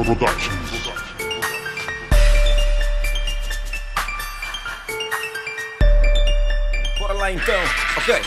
Productions. Bora lá então, ok.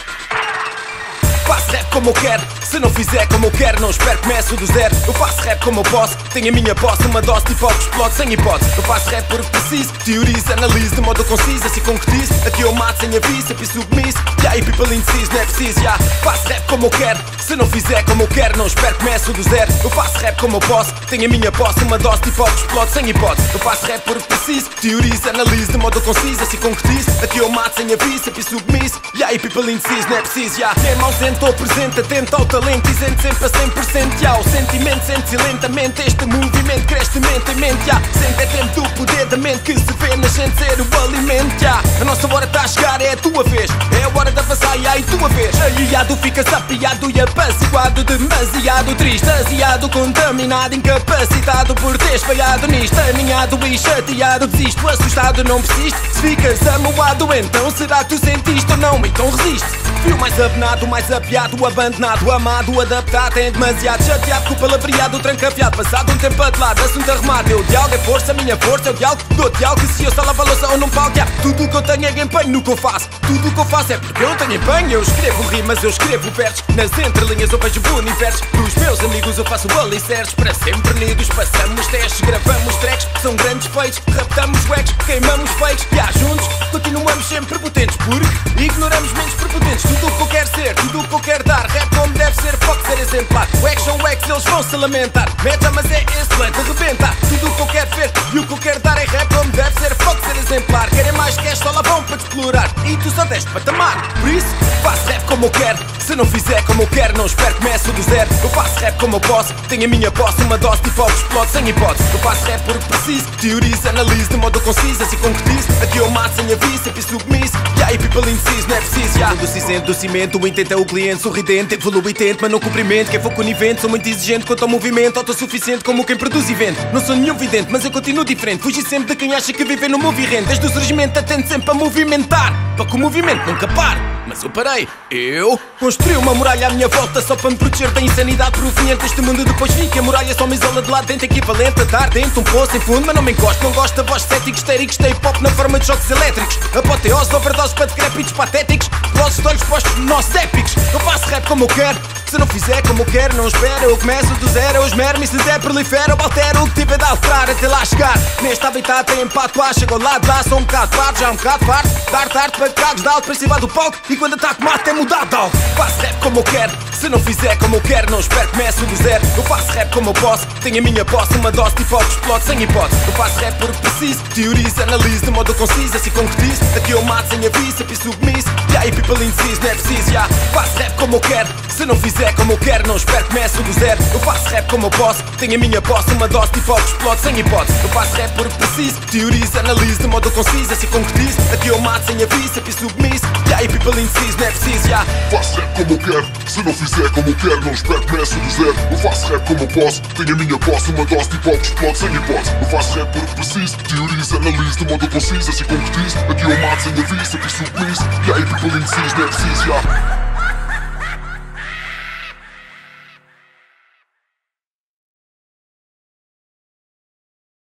Faço rap como eu quero, se não fizer como eu quero, não espero, começo do zero. Eu faço rap como eu posso, tenho a minha posse, uma dose de hip-hop explode sem hipótese. Eu faço rap porque preciso, teorizo, analiso de modo conciso, assim concretizo. Aqui eu mato sem aviso, sempre submisso. E aí people indeciso, não é preciso, já. Faço rap como eu quero, se não fizer como eu quero, não espero, começo do zero. Eu faço rap como eu posso, tenho a minha posse, uma dose de hip-hop explode sem hipótese. Eu faço rap porque preciso, teorizo, analiso de modo conciso, assim concretizo. Aqui eu mato sem aviso, sempre submisso. E aí people indeciso, não é preciso, já. Mesmo ausente ou presente, atento ao talento, dizendo sempre a 100%, já. O sentimento sente-se lentamente, este movimento cresce de mente em mente, já. Sempre é tempo do poder da mente que se vê na gente ser o alimento, já. A nossa hora está a chegar, é a tua vez, é a hora da passar e aí tua vez. Aliado, ficas apiado e apaciguado, demasiado triste, asiado, contaminado, incapacitado por teres falhado nisto, aninhado e chateado, desisto, assustado, não persiste. Se ficas amoado, então será que tu sentiste ou não? Então resiste. Fio mais apenado, mais apiado, abandonado, amado, adaptado, tem demasiado chateado com o palavreado, trancafiado, passado um tempo atelado, assunto arrumado. Eu diálogo é força, minha força é o diálogo, dou diálogo que se eu só lavo a louça ou não palco, já. Tudo o que eu tenho é empenho no que eu faço, tudo o que eu faço é porque eu tenho empenho. Eu escrevo rimas, eu escrevo versos, nas entrelinhas eu vejo universos. Dos meus amigos eu faço alicerces, para sempre unidos passamos testes, gravamos tracks, são grandes feitos, raptamos wags, queimamos fakes, e há juntos continuamos sempre prepotentes, porque ignoramos menos prepotentes. Tudo o que eu quero ser, tudo o que eu quero dar, rap como deve ser, fuck ser exemplar. Wags são wags, eles vão se lamentar, meta mas é esse plano de rebentar. Tudo o que eu quero ver e o que eu quero dar é rap como deve ser, fuck ser exemplar. Querem mais cash, só lá vão para te explorar, e tu só deste patamar. Por isso, faço rap como eu quero, se não fizer como eu quero, não espero, começo do zero. Eu faço rap como eu posso, tenho a minha posse, uma dose de hip-hop explode sem hipótese. Eu faço rap porque preciso, teorizo, analiso de modo conciso, assim concretizo. Aqui eu mato sem aviso, sempre submisso. E aí people indeciso, não é preciso, já. Do cinzento, do cimento, o intento é o cliente sorridente, evolui e tento, mas não cumprimento. Quem for conivente, sou muito exigente quanto ao movimento, autossuficiente como quem produz evento. Não sou nenhum vidente, mas eu continuo diferente, fugi sempre de quem acha que viver no movimento. Desde o surgimento atento sempre a movimentar, para que o movimento nunca pare. Mas eu parei, eu construí uma muralha à minha volta só para me proteger da insanidade proveniente deste mundo. Depois vi que a muralha só me isola de lá dentro, equivalente a estar dentro um poço sem fundo. Mas não me encosto, não gosto da voz céticos, histéricos, da hip-hop na forma de choques elétricos. Apoteose, overdose para decrépitos patéticos, velozes de olhos postos nossos épicos. Eu faço rap como eu quero, se não fizer como eu quero, não espero. Eu começo do zero, eu esmero-me, se der prolifero, eu altero o que tiver de alterar até lá chegar. Neste habitat tem empate, lá chego ao lado, lá sou um bocado parvo, já um bocado farto. Dar tarde para cargos de alto para cima do palco, e quando ataco mato é mudar de algo. Faço rap como eu quero, se não fizer como eu quero, não espero, começo do zero. Eu faço rap como eu posso, tenho a minha posse, uma dose de hip-hop explode sem hipótese. Eu faço rap porque preciso, teorizo, analiso de modo conciso, assim concretizo. Aqui eu mato sem aviso, sempre submisso. E aí people indeciso, não é preciso, já. Faço rap como eu quero, se não fizer como eu quero, não espero, começo do zero. Eu faço rap como eu posso, tenho a minha posse, uma dose de hip-hop explode sem hipótese. Eu faço rap porque preciso, teorizo, analiso de modo conciso, assim concretizo. Aqui eu mato sem aviso, sempre submisso. E aí people indeciso, não é preciso, já. Faço rap como eu quero, se não fizer como eu quero, não espero, começo do zero. Eu faço rap como eu posso, tenho a minha posse, uma dose de hip-hop explode sem hipótese. Eu faço rap porque preciso, teorizo, analiso de modo conciso, assim concretizo. Aqui eu mato sem aviso, sempre submisso. E aí people indeciso, não é preciso, já.